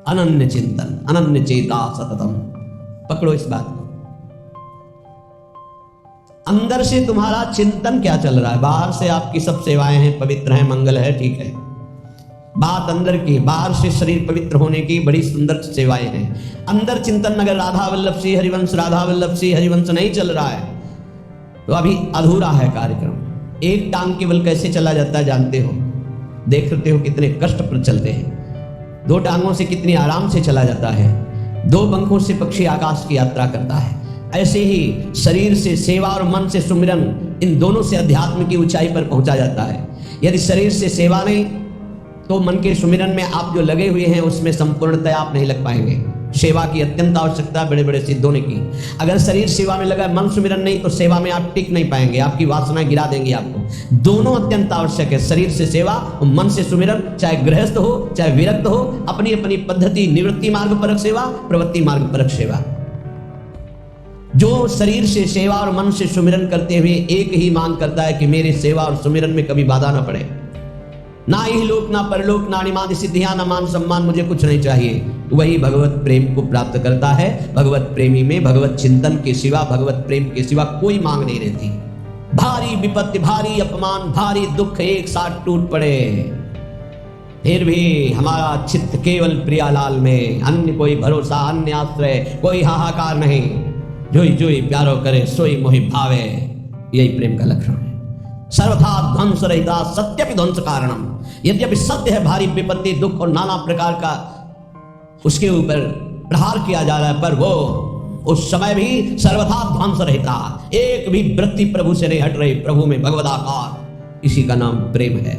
अनन्य चिंतन, अनन्य चेता सततम। पकड़ो इस बात को। अंदर से तुम्हारा चिंतन क्या चल रहा है? बाहर से आपकी सब सेवाएं हैं, पवित्र हैं, मंगल है, ठीक है। बात अंदर की, बाहर से शरीर पवित्र होने की बड़ी सुंदर सेवाएं हैं। अंदर चिंतन अगर राधा वल्लभ श्री हरिवंश, राधा वल्लभ श्री हरिवंश नहीं चल रहा है तो अभी अधूरा है कार्यक्रम। एक टांग केवल कैसे चला जाता है जानते हो? देखते हो कितने कष्ट पर चलते हैं। दो टांगों से कितनी आराम से चला जाता है। दो पंखों से पक्षी आकाश की यात्रा करता है। ऐसे ही शरीर से सेवा और मन से सुमिरन, इन दोनों से अध्यात्म की ऊंचाई पर पहुंचा जाता है। यदि शरीर से सेवा नहीं तो मन के सुमिरन में आप जो लगे हुए हैं उसमें संपूर्णतः आप नहीं लग पाएंगे। सेवा की अत्यंत आवश्यकता बड़े बड़े सिद्धों ने की। अगर शरीर सेवा में लगा, मन सुमिरन नहीं, तो सेवा में आप टिक नहीं पाएंगे, आपकी वासना गिरा देंगी आपको। दोनों अत्यंत आवश्यक है, शरीर से सेवा और मन से सुमिरन। चाहे गृहस्थ हो चाहे विरक्त हो, अपनी अपनी पद्धति, निवृत्ति मार्ग परक सेवा, प्रवृत्ति मार्ग परक सेवा। जो शरीर से सेवा और मन से सुमिरन करते हुए एक ही मांग करता है कि मेरे सेवा और सुमिरन में कभी बाधा ना पड़े, ना ही लोक ना परलोक, ना निमाद सिद्धियां, ना मान सम्मान, मुझे कुछ नहीं चाहिए, वही भगवत प्रेम को प्राप्त करता है। भगवत प्रेमी में भगवत चिंतन के सिवा, भगवत प्रेम के सिवा कोई मांग नहीं रहती। भारी विपत्ति, भारी अपमान, भारी दुख एक साथ टूट पड़े, फिर भी हमारा चित्त केवल प्रियालाल में, अन्य कोई भरोसा, अन्य आश्रय, कोई हाहाकार नहीं। जोई जोई प्यारो करे सोई मोहि भावे, यही प्रेम का लक्षण है। सर्वथा ध्वंस रहिता सत्यपि ध्वंस कारणम। यद्यपि सत्य है भारी विपत्ति, दुख और नाना प्रकार का उसके ऊपर प्रहार किया जा रहा है, पर वो उस समय भी सर्वथा ध्वंस रहता। एक भी वृत्ति प्रभु से नहीं हट रही, प्रभु में भगवदाकार, इसी का नाम प्रेम है।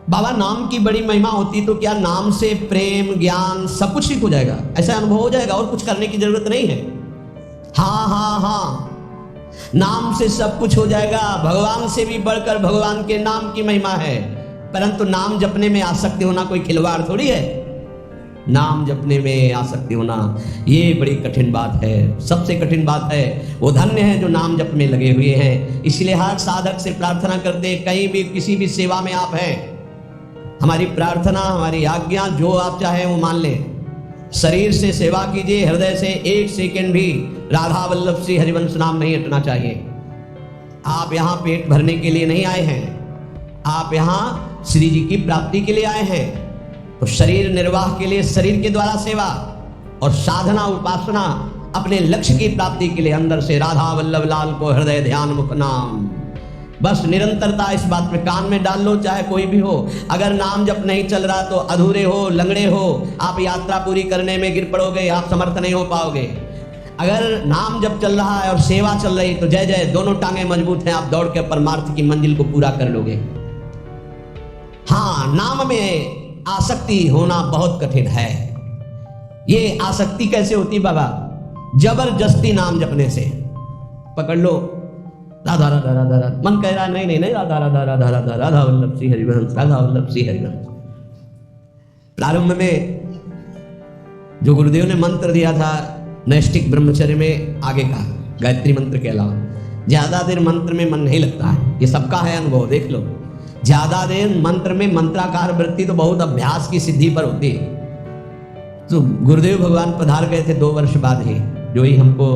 बाबा नाम की बड़ी महिमा होती तो क्या नाम से प्रेम, ज्ञान सब कुछ ठीक हो जाएगा? ऐसा अनुभव हो जाएगा और कुछ करने की जरूरत नहीं है। हाँ हाँ हाँ, नाम से सब कुछ हो जाएगा। भगवान से भी बढ़कर भगवान के नाम की महिमा है, परंतु नाम जपने में आसक्ति होना कोई खिलवाड़ थोड़ी है। नाम जपने में आसक्ति होना ये बड़ी कठिन बात है, सबसे कठिन बात है। वो धन्य है जो नाम जप में लगे हुए हैं। इसलिए हर साधक से प्रार्थना करते हैं, कहीं भी किसी भी सेवा में आप हैं, हमारी प्रार्थना, हमारी आज्ञा जो आप चाहें वो मान लें। शरीर से सेवा कीजिए, हृदय से एक सेकंड भी राधा वल्लभ श्री हरिवंश नाम नहीं हटना चाहिए। आप यहाँ पेट भरने के लिए नहीं आए हैं, आप यहाँ श्री जी की प्राप्ति के लिए आए हैं। तो शरीर निर्वाह के लिए शरीर के द्वारा सेवा, और साधना उपासना अपने लक्ष्य की प्राप्ति के लिए अंदर से राधा वल्लभ लाल को हृदय ध्यान मुख नाम। बस निरंतरता इस बात में कान में डाल लो, चाहे कोई भी हो। अगर नाम जप नहीं चल रहा तो अधूरे हो, लंगड़े हो, आप यात्रा पूरी करने में गिर पड़ोगे, आप समर्थ नहीं हो पाओगे। अगर नाम जप चल रहा है और सेवा चल रही तो जय जय, दोनों टांगे मजबूत हैं, आप दौड़ के परमार्थ की मंजिल को पूरा कर लोगे। हाँ, नाम में आसक्ति होना बहुत कठिन है। ये आसक्ति कैसे होती बाबा? जबरदस्ती नाम जपने से। पकड़ लो, राधा राधा राधा राधा, मन कह रहा है नहीं नहीं नहीं, राधा राधा राधा राधा, राधा वल्लभ श्री हरिवंश, राधा वल्लभ श्री हरिवंश। प्रारंभ में जो गुरुदेव ने मंत्र दिया था नैष्ठिक ब्रह्मचर्य में, आगे का गायत्री मंत्र के अलावा ज्यादा देर मंत्र में मन नहीं लगता है। ये सबका है अनुभव, देख लो। ज्यादा देर मंत्र में मंत्राकार वृत्ति तो बहुत अभ्यास की सिद्धि पर होती है। तो गुरुदेव भगवान पधार गए थे 2 वर्ष बाद ही, जो ही हमको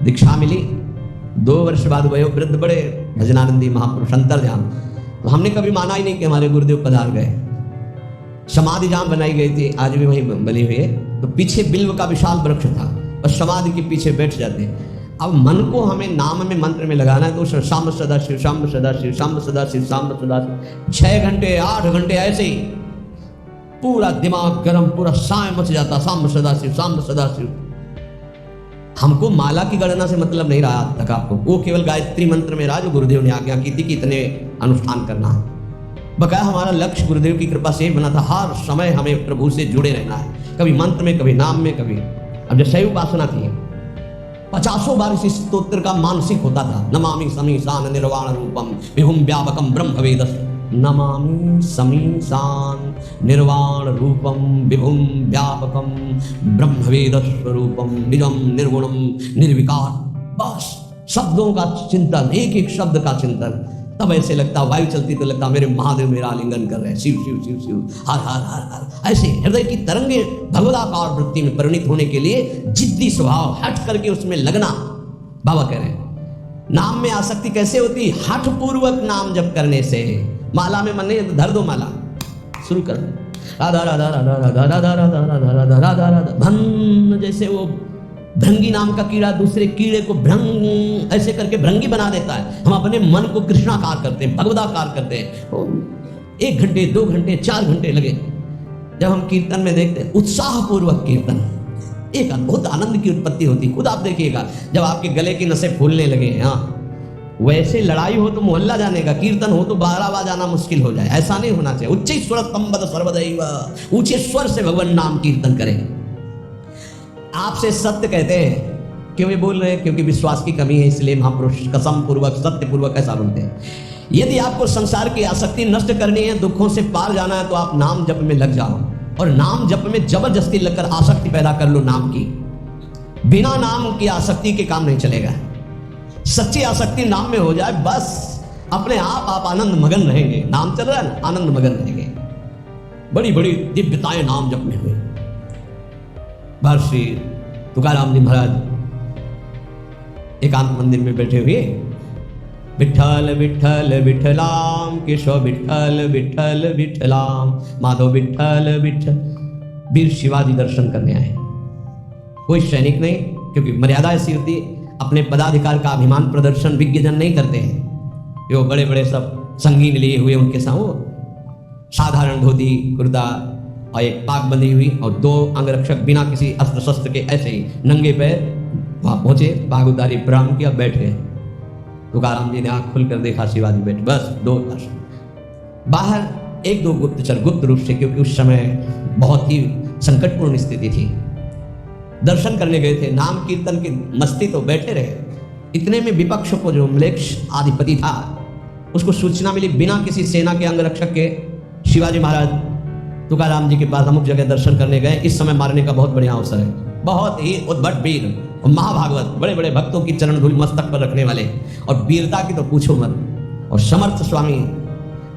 दीक्षा मिली। 2 वर्ष बाद वयोवृद्ध बड़े भजनानंदी महापुरुष अंतर्ध्यान। तो हमने कभी माना ही नहीं कि हमारे गुरुदेव पधार गए। समाधि जहाँ बनाई गई थी आज भी वहीं बनी हुई है। तो पीछे बिल्व का विशाल वृक्ष था और समाधि के पीछे बैठ जाते। अब मन को हमें नाम में मंत्र में लगाना है, तो शाम सदा शिव, शाम सदा शिव, शाम सदा शिव, शाम सदा शिव, 6 घंटे 8 घंटे ऐसे ही पूरा दिमाग गर्म, पूरा साय मच जाता, शाम सदा शिव, शाम सदा शिव। हमको माला की गणना से मतलब नहीं रहा आज तक आपको, वो केवल गायत्री मंत्र में रहा जो गुरुदेव ने आज्ञा की थी कि इतने अनुष्ठान करना है। बकाया हमारा लक्ष्य गुरुदेव की कृपा से बना था, हर समय हमें प्रभु से जुड़े रहना है, कभी मंत्र में, कभी नाम में, कभी। अब जब शैव उपासना थी 50 बार इस स्तोत्र का मानसिक होता था। नमामि समीसान निर्वाण रूपम विभुम व्यापकम ब्रह्म वेदस, नमामि समीसान निर्वाण रूपम विभुम व्यापकम ब्रह्म वेद स्वरूपम निजम निर्गुणम निर्विकार। बस शब्दों का चिंतन, एक एक शब्द का चिंतन, तब ऐसे लगता, वायु चलती तो लगता मेरे महादेव मेरा आलिंगन कर रहे हैं, शिव शिव शिव शिव, हर हर हर हर। ऐसे हृदय की तरंगे भगवदाकार वृत्ति में परिणित होने के लिए जिद्दी स्वभाव, हट करके उसमें लगना। बाबा कह रहे हैं नाम में आसक्ति कैसे होती? हठ पूर्वक नाम जप करने से। माला में मन नहीं धर दो, माला शुरू कर दो, राधा राधा राधा राधा राधा राधा राधा राधा राधा राधा भन। जैसे वो भृंगी नाम का कीड़ा दूसरे कीड़े को भृंग ऐसे करके भृंगी बना देता है, हम अपने मन को कृष्णाकार करते हैं, भगवदाकार करते हैं। 1 घंटे 2 घंटे 4 घंटे लगे। जब हम कीर्तन में देखते हैं उत्साह पूर्वक कीर्तन, एक अद्भुत आनंद की उत्पत्ति होती है। खुद आप देखिएगा जब आपके गले की नसें फूलने लगे, हाँ वैसे लड़ाई हो तो मोहल्ला जाने का, कीर्तन हो तो बाराबा जाना मुश्किल हो जाए, ऐसा नहीं होना चाहिए। उच्च स्वर संबद सर्वदैव, ऊंचे स्वर से भगवान नाम कीर्तन करें। आपसे सत्य कहते हैं, क्यों ये बोल रहे हैं? क्योंकि विश्वास की कमी है, इसलिए महापुरुष कसम पूर्वक सत्य पूर्वक ऐसा बोलते हैं। यदि आपको संसार की आसक्ति नष्ट करनी है, दुखों से पार जाना है, तो आप नाम जप में लग जाओ और नाम जप में जबरदस्ती लगकर आसक्ति पैदा कर लो नाम की। बिना नाम की आसक्ति के काम नहीं चलेगा। सच्ची आसक्ति नाम में हो जाए, बस अपने आप आनंद मगन रहेंगे। नाम चल रहा है ना, आनंद मगन रहेंगे। बड़ी बड़ी दिव्यताएं नाम जप में हुई। महर्षि तुकाराम जी महाराज एकांत मंदिर में बैठे हुए, विठ्ठल विठ्ठल विठ्ठलाम, केशव विठ्ठल विठ्ठल विठ्ठलाम, माधव विठ्ठल विठ्ठल। वीर शिवाजी दर्शन करने आए। कोई सैनिक नहीं, क्योंकि मर्यादा ऐसी होती है, अपने पदाधिकार का अभिमान प्रदर्शन विज्ञजन नहीं करते हैं। वो बड़े बड़े सब संगीन लिए हुए, उनके साथ साधारण धोती कुर्ता और एक पाक बंधी हुई और 2 अंगरक्षक बिना किसी अस्त्र शस्त्र के ऐसे ही नंगे पैर वहां पहुंचे, पाग उतारी, प्रणाम किया, बैठे। तुकाराम जी ने आंख खुलकर देखा, शिवाजी बैठे, बस 2 दर्शन। बाहर 1-2 गुप्तचर गुप्त रूप से, क्योंकि उस समय बहुत ही संकटपूर्ण स्थिति थी, दर्शन करने गए थे। नाम कीर्तन की मस्ती तो बैठे रहे। इतने में विपक्ष को जो म्लेच्छ आधिपति था, उसको सूचना मिली, बिना किसी सेना के अंगरक्षक के शिवाजी महाराज तुकाराम जी के पास अमुक जगह दर्शन करने गए। इस समय मारने का बहुत बढ़िया अवसर है। बहुत ही उद्भट वीर और महाभागवत, बड़े बड़े भक्तों की चरण धूल मस्तक पर रखने वाले, और वीरता की तो पूछो मत। और समर्थ स्वामी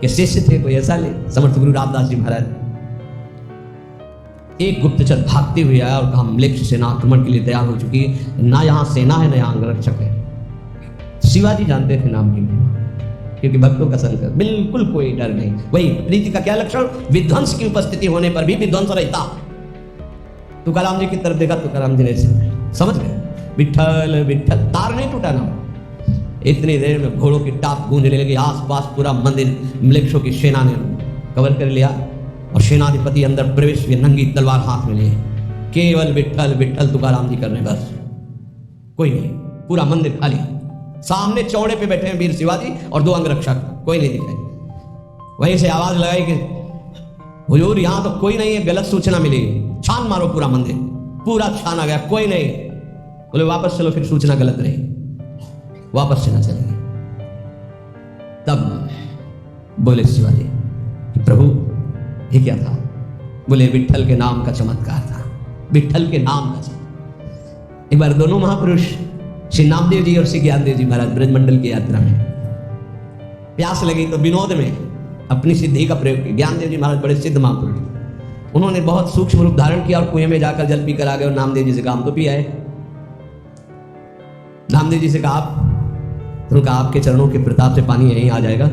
के शिष्य थे, कोई ऐसा ले, समर्थ गुरु रामदास जी महाराज। एक गुप्तचर भागते हुए आया और कहा म्लेच्छ सेना आक्रमण के लिए तैयार हो चुकी है, ना यहाँ सेना है ना यहाँ अंगरक्षक है। शिवाजी जानते थे नाम की महिमा, क्योंकि भक्तों का संग बिल्कुल कोई डर नहीं। वही प्रीति का क्या लक्षण? विध्वंस की उपस्थिति होने पर भी विध्वंस रहता। तुकाराम जी की तरफ देखा, तुकाराम जी ने समझ गए, विठ्ठल विठ्ठल, तार नहीं टूटा ना। इतनी देर में घोड़ों की टाप गूंजने लगी, आसपास पूरा मंदिर म्लेच्छों की सेना ने कवर कर लिया और सेनाधिपति अंदर प्रवेश हुए, नंगी तलवार हाथ में लिए, केवल विठ्ठल विठ्ठल तुकाराम जी कर रहे, बस कोई नहीं। पूरा मंदिर खाली, सामने चौड़े पे बैठे हैं वीर शिवाजी और 2 अंगरक्षक, कोई नहीं दिख रहे। वहीं से आवाज लगाई कि हुजूर यहाँ तो कोई नहीं है, गलत सूचना मिली, छान मारो पूरा मंदिर। पूरा छान आ गया, कोई नहीं। बोले वापस चलो, फिर सूचना गलत रही, वापस चलना चलेंगे। तब बोले शिवाजी कि प्रभु ये क्या था? बोले विठ्ठल के नाम का चमत्कार था, विठ्ठल के नाम का चमत्कार। एक बार दोनों महापुरुष श्री नामदेव जी और श्री ज्ञानदेव जी महाराज ब्रजमंडल की यात्रा में, प्यास लगी तो विनोद में अपनी सिद्धि का प्रयोग किया। ज्ञानदेव जी महाराज बड़े सिद्ध महापुरुष, उन्होंने बहुत सूक्ष्म रूप धारण किया और कुएं में जाकर जल पीकर आ गए और नामदेव जी से कहा हम तो पी आए। नामदेव जी से कहा आप, तो कहा आपके चरणों के प्रताप से पानी यहीं आ जाएगा।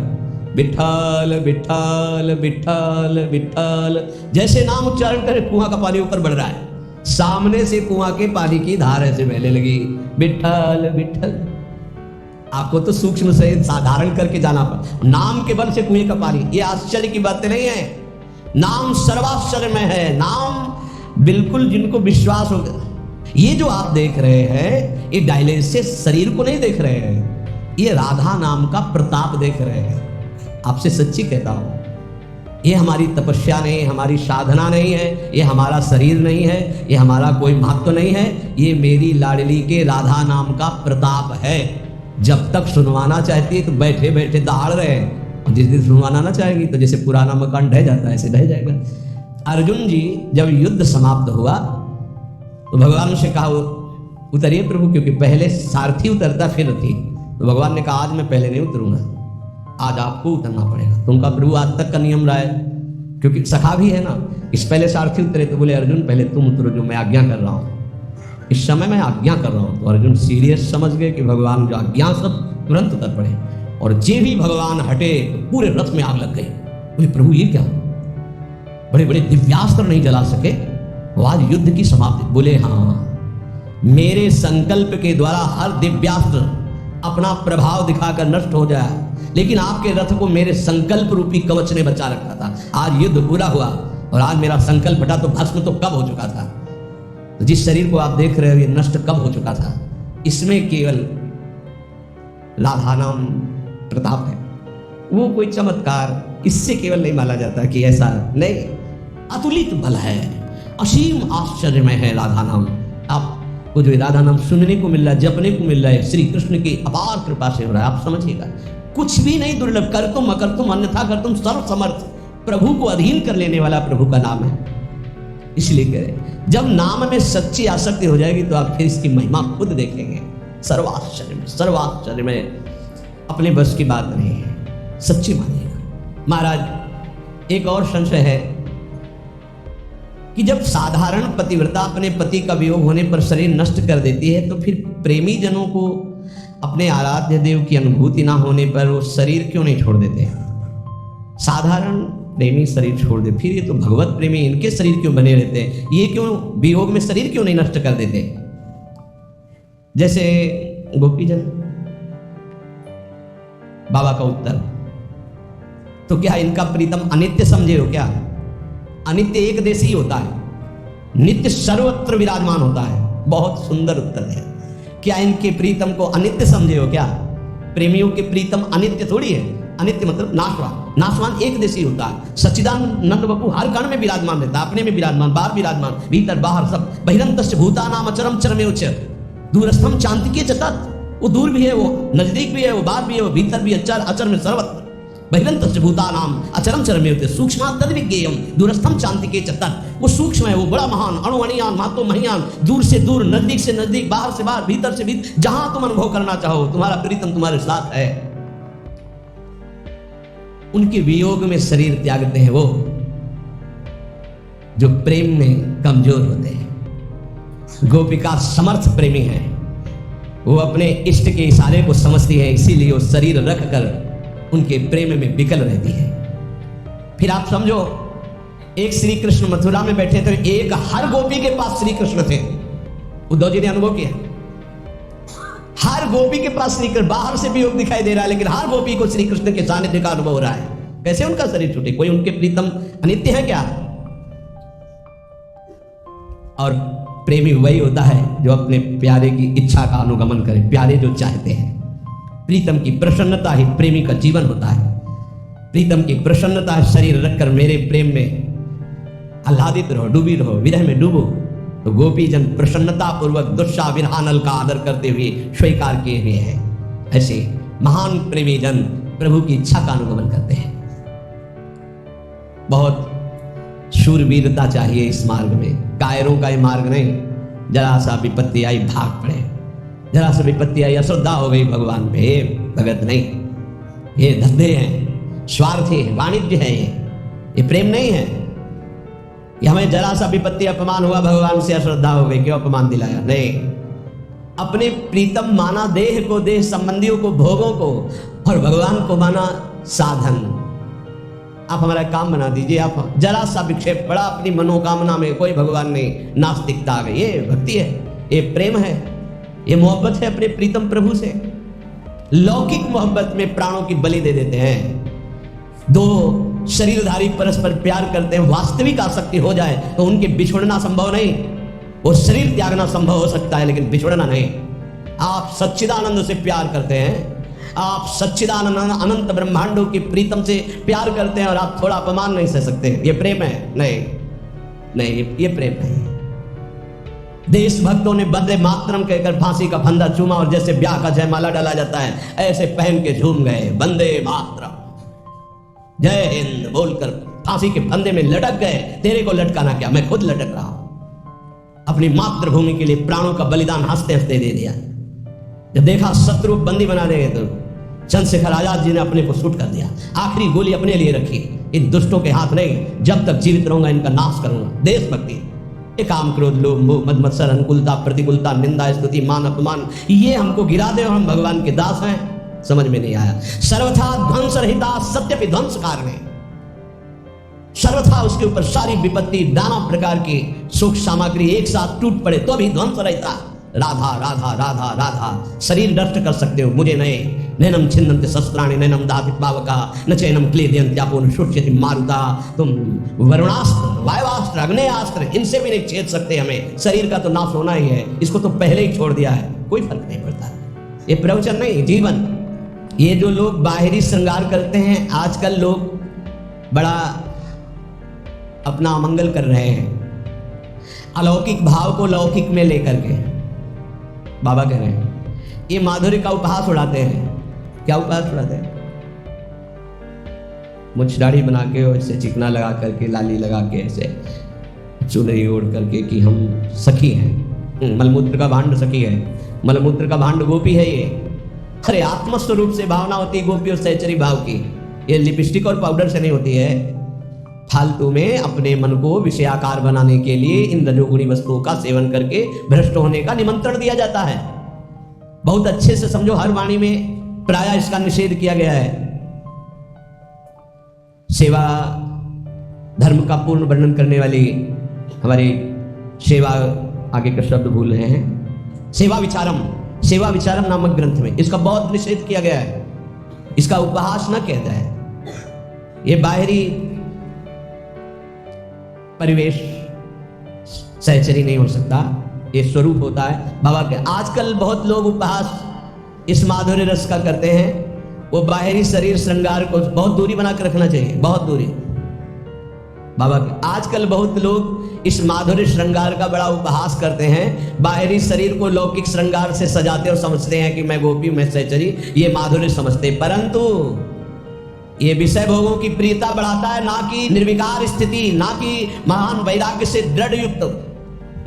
विठ्ठल विठ्ठल विठ्ठल विठ्ठल, जैसे नाम उच्चारण करे कुआं का पानी ऊपर बढ़ रहा है, सामने से कुआं के पानी की धार ऐसे बहने लगी। विठ्ठल विठ्ठल, आपको तो सूक्ष्म से साधारण करके जाना पड़ा। नाम के बल से कुएं का पानी, ये आश्चर्य की बातें नहीं है। नाम सर्वाश्चर्य में है। नाम बिल्कुल जिनको विश्वास होगा। ये जो आप देख रहे हैं, ये डायलिसिस शरीर को नहीं देख रहे हैं, ये राधा नाम का प्रताप देख रहे हैं। आपसे सच्ची कहता हूं, ये हमारी तपस्या नहीं, हमारी साधना नहीं है, ये हमारा शरीर नहीं है, ये हमारा कोई महत्व नहीं है, ये मेरी लाडली के राधा नाम का प्रताप है। जब तक सुनवाना चाहती है तो बैठे बैठे दहाड़ रहे हैं, और जिस दिन सुनवाना ना चाहेगी तो जैसे पुराना मकान ढह जाता है ऐसे ढह जाएगा। अर्जुन जी जब युद्ध समाप्त हुआ तो भगवान से कहा उतरिए प्रभु, क्योंकि पहले सारथी उतरता फिर रथी। तो भगवान ने कहा आज मैं पहले नहीं उतरूंगा, आज आपको उतरना पड़ेगा। तो उनका प्रभु आज तक का नियम रहा है, क्योंकि सखा भी है ना। इस पहले सारथी उतरे तो बोले अर्जुन पहले तुम उतरो, जो मैं आज्ञा कर रहा हूँ, इस समय मैं आज्ञा कर रहा हूँ। तो अर्जुन सीरियस समझ गए कि भगवान जो आज्ञा सब तुरंत उतर पड़े, और जे भी भगवान हटे तो पूरे रथ में आग लग गई। बोले प्रभु ये क्या, बड़े बड़े दिव्यास्त्र नहीं जला सके, वो आज युद्ध की समाप्ति। बोले हाँ, मेरे संकल्प के द्वारा हर दिव्यास्त्र अपना प्रभाव दिखाकर नष्ट हो जाए, लेकिन आपके रथ को मेरे संकल्प रूपी कवच ने बचा रखा था। आज युद्ध पूरा हुआ और आज मेरा संकल्प हटा तो भस्म तो कब हो चुका था। तो जिस शरीर को आप देख रहे हो ये नष्ट कब हो चुका था। इसमें केवल राधा नाम प्रताप है, वो कोई चमत्कार इससे केवल नहीं माना जाता कि ऐसा नहीं, अतुलित बल है, असीम आश्चर्यमय है राधा नाम। आपको जो राधा नाम सुनने को मिल रहा है, जपने को मिल रहा है, श्री कृष्ण की अपार कृपा से हो रहा है। आप समझिएगा, कुछ भी नहीं दुर्लभ, कर तुम अकर तुम अन्यथा कर तुम, सर्व समर्थ प्रभु को अधीन कर लेने वाला प्रभु का नाम है। इसलिए कह रहे जब नाम में सच्ची आसक्ति हो जाएगी तो आप फिर इसकी महिमा खुद देखेंगे। सर्वाश्चर्य में अपने बस की बात नहीं है, सच्ची मानिएगा। महाराज एक और संशय है कि जब साधारण पतिव्रता अपने पति का वियोग होने पर शरीर नष्ट कर देती है, तो फिर प्रेमी जनों को अपने आराध्य देव की अनुभूति ना होने पर वो शरीर क्यों नहीं छोड़ देते। साधारण प्रेमी शरीर छोड़ दे, फिर ये तो भगवत प्रेमी इनके शरीर क्यों बने रहते हैं, ये क्यों वियोग में शरीर क्यों नहीं नष्ट कर देते। जैसे गोपीजन बाबा का उत्तर, तो क्या इनका प्रीतम अनित्य समझे हो क्या। अनित्य एक देशी ही होता है, नित्य सर्वत्र विराजमान होता है। बहुत सुंदर उत्तर है। क्या इनके प्रीतम को अनित्य समझे हो क्या। प्रेमियों के प्रीतम अनित्य थोड़ी है, अनित्य मतलब नाशवान। नाशवान एक देशी होता है। सच्चिदानंद बपू हर कण में विराजमान रहता है, अपने में विराजमान, बाहर विराजमान, भीतर बाहर सब। बहिरंतस्य भूतानाम अचरम चरमेउच दूरस्थम चांतिके च तत्, वो दूर भी है, वो नजदीक भी है, वो बाहर भी है, वो भीतर भी है, अचर अचर में सर्वत्र। बहिरंतस्य भूतानाम अचरम चरमेउच सूक्ष्म तद्विज्ञेयम दूरस्थम चांतिके च तत्, वो सूक्ष्म है, वो बड़ा महान, अणुअणियान महतो महियान, दूर से दूर, नजदीक से नजदीक, बाहर से बाहर, भीतर से भीतर, जहां तुम अनुभव करना चाहो तुम्हारा प्रीतम तुम्हारे साथ है। उनके वियोग में शरीर त्यागते हैं वो जो प्रेम में कमजोर होते हैं। गोपिका समर्थ प्रेमी है, वो अपने इष्ट के इशारे को समझती है, इसीलिए वो शरीर रखकर उनके प्रेम में विकल रहती है। फिर आप समझो, एक श्री कृष्ण मथुरा में बैठे थे, एक हर गोपी के पास श्री कृष्ण थे। उद्धव जी ने अनुभव किया, हर गोपी के पास श्री कृष्ण, बाहर से भी योग दिखाई दे रहा है, लेकिन हर गोपी को श्री कृष्ण के सानिध्य का अनुभव हो रहा है। कैसे उनका शरीर छूटे, कोई उनके प्रीतम अनित्य है क्या। और प्रेमी वही होता है जो अपने प्यारे की इच्छा का अनुगमन करे, प्यारे जो चाहते हैं। प्रीतम की प्रसन्नता ही प्रेमी का जीवन होता है। प्रीतम की प्रसन्नता है, शरीर रखकर मेरे प्रेम में आह्लादित रहो, डूबी रहो, विरह में डूबो। तो गोपी जन प्रसन्नता पूर्वक दुष्टा विरहानल का आदर करते हुए स्वीकार किए हुए हैं। ऐसे महान प्रेमी जन प्रभु की इच्छा का अनुगमन करते हैं। बहुत शूरवीरता चाहिए इस मार्ग में, कायरों का ये मार्ग नहीं। जरा सा विपत्ति आई भाग पड़े, जरा सा विपत्ति आई अश्रद्धा हो गई भगवान पे, भगत नहीं। ये धंधे हैं, स्वार्थी है, वाणिज्य है, ये प्रेम नहीं है। कि हमें जरा सा विपत्ति अपमान हुआ, भगवान से अश्रद्धा हो गई, क्यों अपमान दिलाया, नहीं। अपने प्रीतम माना देह को, देह संबंधियों को, भोगों को, और भगवान को माना साधन। आप हमारा काम बना दीजिए। आप जरा सा विक्षेप पड़ा अपनी मनोकामना में, कोई भगवान नहीं, नास्तिकता आ गई। ये भक्ति है, ये प्रेम है, ये मोहब्बत है अपने प्रीतम प्रभु से। लौकिक मोहब्बत में प्राणों की बलि दे देते हैं। दो शरीरधारी परस्पर प्यार करते हैं, वास्तविक आसक्ति हो जाए तो उनके बिछुड़ना संभव नहीं। वो शरीर त्यागना संभव हो सकता है, लेकिन बिछुड़ना नहीं। आप सच्चिदानंद से प्यार करते हैं, आप सच्चिदानंद अनंत ब्रह्मांडों की प्रीतम से प्यार करते हैं, और आप थोड़ा अपमान नहीं सह सकते। ये प्रेम है? नहीं, नहीं, ये प्रेम नहीं। देशभक्तों ने वंदे मातरम कहकर फांसी का फंदा चूमा, और जैसे ब्याह का जयमाला डाला जाता है ऐसे पहन के झूम गए, वंदे मातरम, जय हिंद बोलकर फांसी के फंदे में लटक गए। तेरे को लटकाना क्या, मैं खुद लटक रहा हूं। अपनी मातृभूमि के लिए प्राणों का बलिदान हंसते हंसते दे दिया। जब देखा शत्रु बंदी बना देंगे तो चंद्रशेखर आजाद जी ने अपने को शूट कर दिया, आखिरी गोली अपने लिए रखी, इन दुष्टों के हाथ नहीं, जब तक जीवित रहूंगा इनका नाश करूंगा। देशभक्ति, ये काम, क्रोध, लोभ, मोह, मद मत्सर, अनुकूलता, प्रतिकूलता, निंदा, स्तुति, मान, अपमान, ये हमको गिरा दे और हम भगवान के दास हैं, समझ में नहीं आया। सर्वथा ध्वंस रहिता सत्यपि ध्वंस कारणे, सर्वथा उसके ऊपर सारी विपत्ति, नाना प्रकार की सुख सामग्री एक साथ टूट पड़े तो भी ध्वंस रहता। राधा राधा राधा राधा, शरीर नष्ट कर सकते हो, मुझे नहीं। नैनम छिन्नन्ति शस्त्राणि नैनम दाति पावका न चैनम क्लेदयन्त्यापो न शुष्यति मारुता। तुम वरुणास्त्र, वायुवास्त्र, अग्नेयास्त्र, इनसे भी नहीं छेद सकते हमें। शरीर का तो नाश होना ही है, इसको तो पहले ही छोड़ दिया है, कोई फर्क नहीं पड़ता। ये प्रवचन नहीं, जीवन। ये जो लोग बाहरी श्रृंगार करते हैं, आजकल लोग बड़ा अपना अमंगल कर रहे हैं, अलौकिक भाव को लौकिक में लेकर के। बाबा कह रहे हैं ये माधुर्य का उपहास उड़ाते हैं। क्या उपहास उड़ाते हैं? मुझ दाढ़ी बना के और ऐसे चिकना लगा करके, लाली लगा के, ऐसे चुनरी ओढ़ करके कि हम सखी हैं। मलमूत्र का भांड सखी है, मलमूत्र का भांड गोपी है। ये अरे आत्मस्वरूप से भावना होती है गोपी और सहचरी भाव की। ये लिपस्टिक और पाउडर से नहीं होती है। फालतू में अपने मन को विषयाकार बनाने के लिए इन रजोगुणी वस्तुओं का सेवन करके भ्रष्ट होने का निमंत्रण दिया जाता है। बहुत अच्छे से समझो, हर वाणी में प्रायः इसका निषेध किया गया है। सेवा धर्म का पूर्ण वर्णन करने वाली हमारी सेवा, आगे का शब्द भूल रहे हैं, सेवा विचारम नामक ग्रंथ में इसका बहुत निषेध किया गया है। इसका उपहास न किया जाए। ये बाहरी परिवेश सहचरी नहीं हो सकता, ये स्वरूप होता है बाबा के। आजकल बहुत लोग उपहास इस माधुर्य रस का करते हैं। वो बाहरी शरीर श्रृंगार को बहुत दूरी बना कर रखना चाहिए, बहुत दूरी। बाबा के आजकल बहुत लोग इस माधुर्य श्रृंगार का बड़ा उपहास करते हैं। बाहरी शरीर को लौकिक श्रृंगार से सजाते और समझते हैं कि मैं गोपी, मैं सहचरी, ये माधुर्य समझते। परंतु ये विषय भोगों की प्रियता बढ़ाता है, ना कि निर्विकार स्थिति, ना कि महान वैराग्य से दृढ़ युक्त।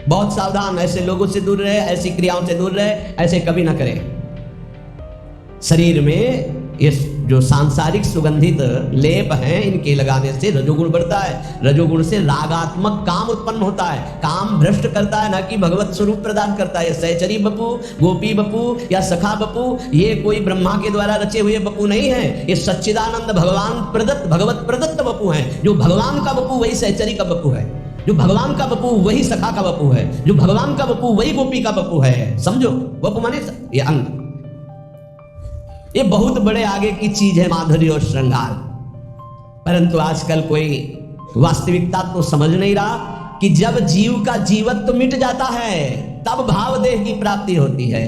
बहुत सावधान, ऐसे लोगों से दूर रहे, ऐसी क्रियाओं से दूर रहे, ऐसे कभी ना करें। शरीर में ये जो सांसारिक सुगंधित लेप हैं, इनके लगाने से रजोगुण बढ़ता है। रजोगुण से रागात्मक काम उत्पन्न होता है, काम भ्रष्ट करता है, ना कि भगवत स्वरूप प्रदान करता है। सहचरी बपू, गोपी बपू या सखा बपू, ये कोई ब्रह्मा के द्वारा रचे हुए बपू नहीं है। ये सच्चिदानंद भगवान प्रदत्त, भगवत प्रदत्त बपू हैं। जो भगवान का बपू वही सहचरी का बपू है, जो भगवान का बपू वही सखा का बपू है, जो भगवान का बपू वही गोपी का बपू है। समझो, बपू माने ये अंग। ये बहुत बड़े आगे की चीज है माधुर्य और श्रृंगार। परंतु आजकल कोई वास्तविकता तो समझ नहीं रहा कि जब जीव का जीवत्व मिट जाता है तब भाव देह की प्राप्ति होती है,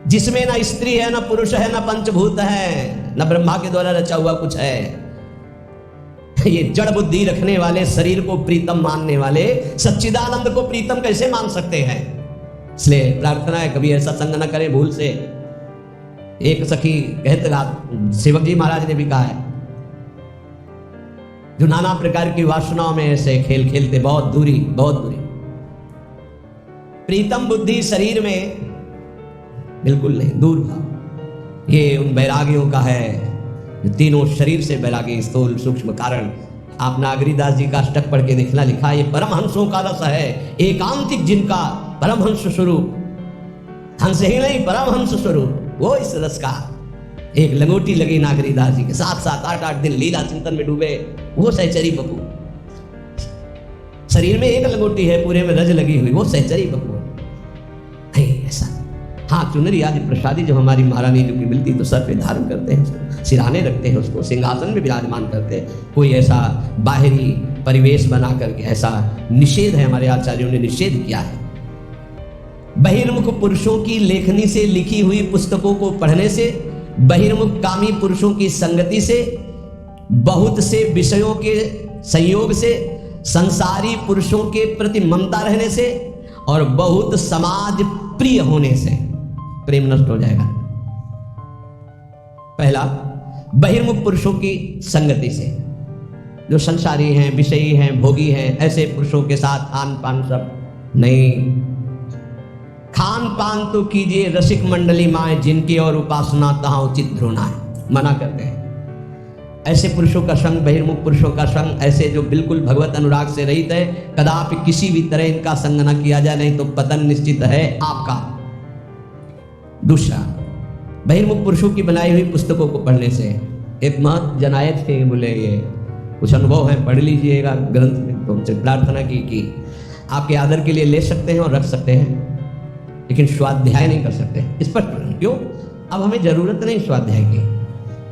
जिसमें ना स्त्री है, ना पुरुष है, ना पंचभूत है, ना ब्रह्मा के द्वारा रचा हुआ कुछ है। ये जड़ बुद्धि रखने वाले, शरीर को प्रीतम मानने वाले सच्चिदानंद को प्रीतम कैसे मान सकते हैं? इसलिए प्रार्थना है कभी ऐसा संग न करें भूल से। एक सखी कहते, सेवक जी महाराज ने भी कहा है, जो नाना प्रकार की वासनाओं में ऐसे खेल खेलते, बहुत दूरी, बहुत दूरी। प्रीतम बुद्धि शरीर में बिल्कुल नहीं, दूर भाव। ये उन वैरागियों का है जो तीनों शरीर से वैरागी, स्थूल सूक्ष्म कारण। आप नागरीदास जी का अष्टक पढ़ के देखना, लिखा ये परमहंसों का रस है, एकांतिक जिनका परमहंस स्वरूप, हंस ही नहीं परमहंस स्वरूप, वो इस रस का। एक लंगोटी लगी नागरीदास जी के, 7-7 8-8 दिन लीला चिंतन में डूबे, वो सहचरी बपू। शरीर में एक लंगोटी है, पूरे में रज लगी हुई, वो सहचरी बपू है। ऐसा हाँ, चुनरी आदि प्रसादी जो हमारी महारानी जो की मिलती तो सर पे धारण करते हैं, उसको सिरहाने रखते हैं, उसको सिंहासन में विराजमान करते हैं। कोई ऐसा बाहरी परिवेश बना करके ऐसा निषेध है, हमारे आचार्यों ने निषेध किया है। बहिर्मुख पुरुषों की लेखनी से लिखी हुई पुस्तकों को पढ़ने से, बहिर्मुख कामी पुरुषों की संगति से, बहुत से विषयों के संयोग से, संसारी पुरुषों के प्रति ममता रहने से और बहुत समाज प्रिय होने से प्रेम नष्ट हो जाएगा। पहला, बहिर्मुख पुरुषों की संगति से, जो संसारी हैं, विषयी हैं, भोगी हैं, ऐसे पुरुषों के साथ आन पान सब नहीं खान पान तो कीजिए रसिक मंडली माए, जिनकी और उपासना तहाँ उचित ध्रुना है। मना करते हैं ऐसे पुरुषों का संग, बहिर्मुख पुरुषों का संग, ऐसे जो बिल्कुल भगवत अनुराग से रहित है, कदापि किसी भी तरह इनका संग न किया जाए, नहीं तो पतन निश्चित है आपका। दूसरा, बहिर्मुख पुरुषों की बनाई हुई पुस्तकों को पढ़ने से एक महत जनायत थे, बोले ये कुछ अनुभव है, पढ़ लीजिएगा ग्रंथ में। तो उनसे प्रार्थना की कि आपके आदर के लिए ले सकते हैं और रख सकते हैं, लेकिन स्वाध्याय नहीं कर सकते। स्पष्ट क्यों? अब हमें जरूरत नहीं स्वाध्याय की,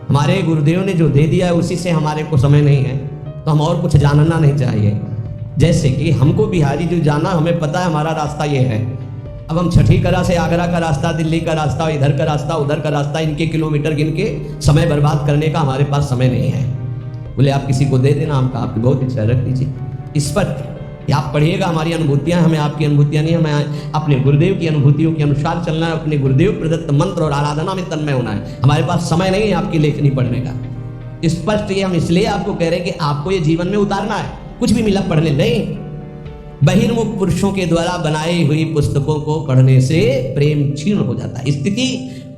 हमारे गुरुदेव ने जो दे दिया है उसी से हमारे को समय नहीं है, तो हम और कुछ जानना नहीं चाहिए। जैसे कि हमको बिहारी जो जाना, हमें पता है हमारा रास्ता ये है। अब हम छठी कला से आगरा का रास्ता, दिल्ली का रास्ता, इधर का रास्ता, उधर का रास्ता, इनके किलोमीटर गिन के समय बर्बाद करने का हमारे पास समय नहीं है। बोले आप किसी को दे देना, हमका आपकी बहुत इच्छा रख दीजिए। स्पष्ट आप पढ़िएगा, हमारी अनुभूतियां, हमें आपकी अनुभूतियां नहीं, हमें अपने गुरुदेव की अनुभूतियों के अनुसार चलना है, अपने गुरुदेव प्रदत्त मंत्र और आराधना में तन्मय होना है। हमारे पास समय नहीं है आपकी लेखनी पढ़ने का। स्पष्ट ये हम इसलिए आपको कह रहे हैं कि आपको ये जीवन में उतारना है, कुछ भी मिला पढ़ने नहीं। बहिर्मुख पुरुषों के द्वारा बनाई हुई पुस्तकों को पढ़ने से प्रेम क्षीण हो जाता है। स्थिति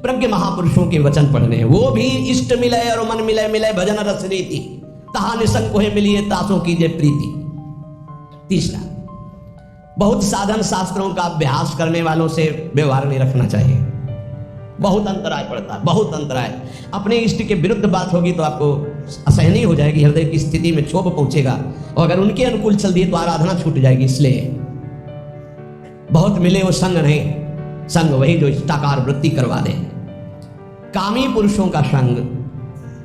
प्रज्ञ महापुरुषों के वचन पढ़ने हैं, वो भी इष्ट मिले और मन मिले, मिले भजन रस रीति, तहा निसंग कोहे मिलिए तासों कीजिए प्रीति। तीसरा, बहुत साधन शास्त्रों का अभ्यास करने वालों से व्यवहार नहीं रखना चाहिए, बहुत अंतराय पड़ता है, बहुत अंतराय। अपने इष्ट के विरुद्ध बात होगी तो आपको असहनीय हो जाएगी, हृदय की स्थिति में क्षोभ पहुंचेगा, और अगर उनके अनुकूल चल दिए तो आराधना छूट जाएगी। इसलिए बहुत मिले वो संग नहीं, संग वही जो इष्टाकार वृत्ति करवा दे। कामी पुरुषों का संग,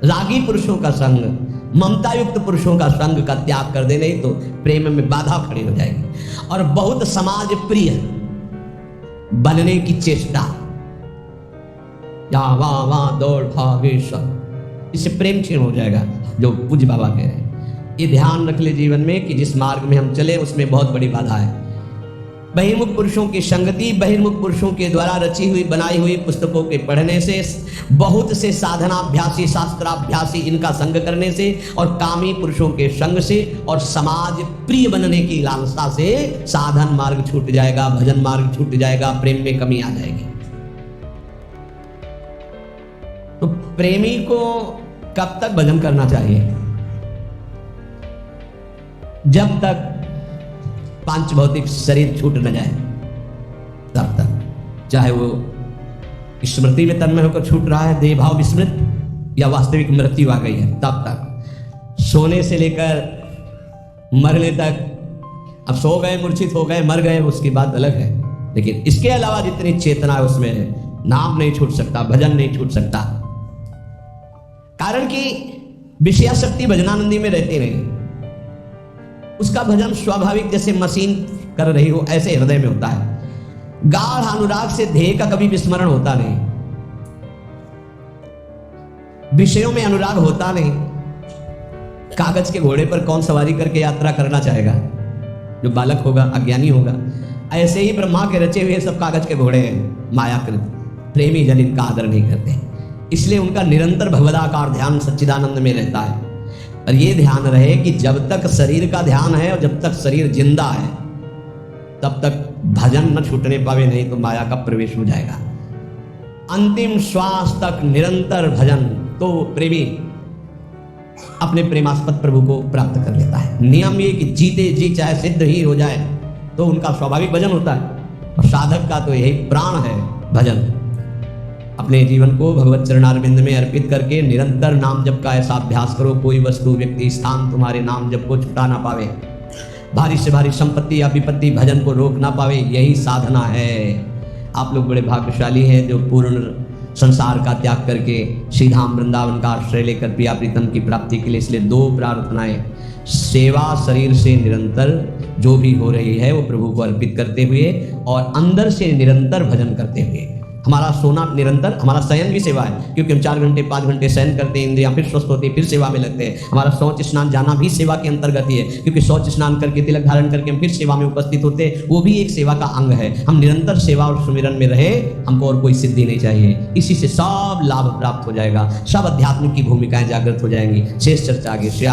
रागी पुरुषों का संग, ममता युक्त पुरुषों का संग का त्याग कर दे, नहीं तो प्रेम में बाधा खड़ी हो जाएगी। और बहुत समाज प्रिय बनने की चेष्टा, या वहां वहां दौड़ भागे सब, इससे प्रेम क्षीण हो जाएगा, जो पूज्य बाबा कह रहे हैं। ये ध्यान रख ले जीवन में कि जिस मार्ग में हम चले उसमें बहुत बड़ी बाधा है। बहिर्मुख पुरुषों की संगति, बहिर्मुख पुरुषों के द्वारा रची हुई बनाई हुई पुस्तकों के पढ़ने से, बहुत से साधनाभ्यासी शास्त्राभ्यासी इनका संग करने से, और कामी पुरुषों के संग से, और समाज प्रिय बनने की लालसा से साधन मार्ग छूट जाएगा, भजन मार्ग छूट जाएगा, प्रेम में कमी आ जाएगी। तो प्रेमी को कब तक भजन करना चाहिए? जब तक पांच भौतिक शरीर छूट न जाए तब तक, चाहे वो स्मृति में तन्मय होकर छूट रहा है, देह भाव विस्मृत, या वास्तविक मृत्यु आ गई है, तब तक। सोने से लेकर मरने तक, अब सो गए, मूर्छित हो गए, मर गए, उसकी बात अलग है, लेकिन इसके अलावा जितनी चेतना है उसमें नाम नहीं छूट सकता, भजन नहीं छूट सकता। कारण कि विषयाशक्ति भजनानंदी में रहती नहीं, उसका भजन स्वाभाविक जैसे मशीन कर रही हो ऐसे हृदय में होता है। गाढ़ अनुराग से ध्येय का कभी विस्मरण होता नहीं, विषयों में अनुराग होता नहीं। कागज के घोड़े पर कौन सवारी करके यात्रा करना चाहेगा? जो बालक होगा, अज्ञानी होगा। ऐसे ही ब्रह्मा के रचे हुए सब कागज के घोड़े हैं, मायाकृत। प्रेमी जन इनका आदर नहीं करते, इसलिए उनका निरंतर भगवदाकार ध्यान सच्चिदानंद में रहता है। और ये ध्यान रहे कि जब तक शरीर का ध्यान है और जब तक शरीर जिंदा है तब तक भजन न छूटने पावे, नहीं तो माया का प्रवेश हो जाएगा। अंतिम श्वास तक निरंतर भजन तो प्रेमी अपने प्रेमास्पद प्रभु को प्राप्त कर लेता है। नियम ये कि जीते जी चाहे सिद्ध ही हो जाए तो उनका स्वाभाविक भजन होता है, और साधक का तो यही प्राण है भजन। अपने जीवन को भगवत चरणारविंद में अर्पित करके निरंतर नाम जप का ऐसा अभ्यास करो, कोई वस्तु व्यक्ति स्थान तुम्हारे नाम जप को छुटा ना पावे, भारी से भारी संपत्ति या विपत्ति भजन को रोक ना पावे, यही साधना है। आप लोग बड़े भाग्यशाली हैं जो पूर्ण संसार का त्याग करके श्रीधाम वृंदावन का आश्रय लेकर प्रिया प्रीतम की प्राप्ति के लिए। इसलिए दो प्रार्थनाएं, सेवा शरीर से निरंतर जो भी हो रही है वो प्रभु को अर्पित करते हुए, और अंदर से निरंतर भजन करते हुए। हमारा सोना निरंतर, हमारा शयन भी सेवा है, क्योंकि हम 4 घंटे 5 घंटे शयन करते हैं, इंद्रियां फिर स्वस्थ होती है, फिर सेवा में लगते हैं। हमारा शौच स्नान जाना भी सेवा के अंतर्गत ही है, क्योंकि शौच स्नान करके तिलक धारण करके हम फिर सेवा में उपस्थित होते हैं, वो भी एक सेवा का अंग है। हम निरंतर सेवा और सुमिरन में रहे, हमको और कोई सिद्धि नहीं चाहिए। इसी से सब लाभ प्राप्त हो जाएगा, सब अध्यात्म की भूमिकाएं जागृत हो जाएंगी। शेष चर्चा आगे। श्री